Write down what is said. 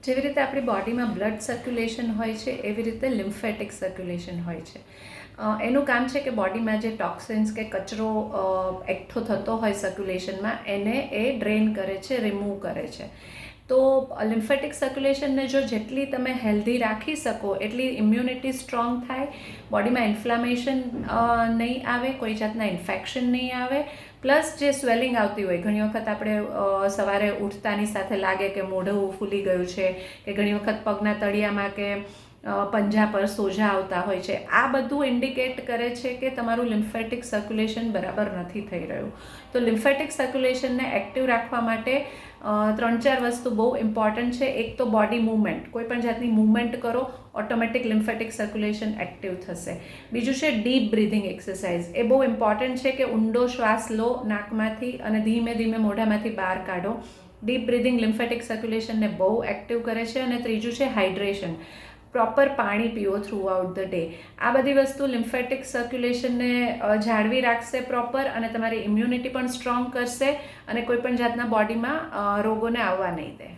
જેવી રીતે આપણી બોડીમાં બ્લડ સર્ક્યુલેશન હોય છે એવી રીતે લિમ્ફેટિક સર્ક્યુલેશન હોય છે. એનું કામ છે કે બોડીમાં જે ટોક્સિન્સ કે કચરો એકઠો થતો હોય સર્ક્યુલેશનમાં એને એ ડ્રેન કરે છે, રિમૂવ કરે છે. તો લિમ્ફેટિક સર્ક્યુલેશનને જો જેટલી તમે હેલ્ધી રાખી શકો એટલી ઇમ્યુનિટી સ્ટ્રોંગ થાય, બોડીમાં ઇન્ફ્લામેશન નહીં આવે, કોઈ જાતના ઇન્ફેક્શન નહીં આવે, પ્લસ જે સ્વેલિંગ આવતી હોય, ઘણી વખત આપણે સવારે ઉઠતાની સાથે લાગે કે મોઢું ફૂલી ગયું છે, કે ઘણી વખત પગના તળિયામાં કે પંજા પર સોજા આવતા હોય છે, આ બધું ઇન્ડિકેટ કરે છે કે તમારું લિમ્ફેટિક સર્ક્યુલેશન બરાબર નથી થઈ રહ્યું. તો લિમ્ફેટિક સર્ક્યુલેશનને એક્ટિવ રાખવા માટે 3-4 વસ્તુ બહુ ઇમ્પોર્ટન્ટ છે. એક તો બોડી મૂવમેન્ટ, કોઈ પણ જાતની મૂવમેન્ટ કરો, ઓટોમેટિક લિમ્ફેટિક સર્ક્યુલેશન એક્ટિવ થશે. બીજું છે ડીપ બ્રીધિંગ એક્સરસાઇઝ. એ બહુ ઇમ્પોર્ટન્ટ છે કે ઊંડો શ્વાસ લો નાકમાંથી અને ધીમે ધીમે મોઢામાંથી બહાર કાઢો. ડીપ બ્રીધિંગ લિમ્ફેટિક સર્ક્યુલેશનને બહુ એક્ટિવ કરે છે. અને ત્રીજું છે હાઇડ્રેશન. પ્રોપર પાણી પીવો થ્રુ આઉટ ધ ડે. આ બધી વસ્તુ લિમ્ફેટિક સર્ક્યુલેશનને જાળવી રાખશે પ્રોપર, અને તમારી ઇમ્યુનિટી પણ સ્ટ્રોંગ કરશે અને કોઈ પણ જાતના બોડીમાં રોગોને આવવા નહીં દે.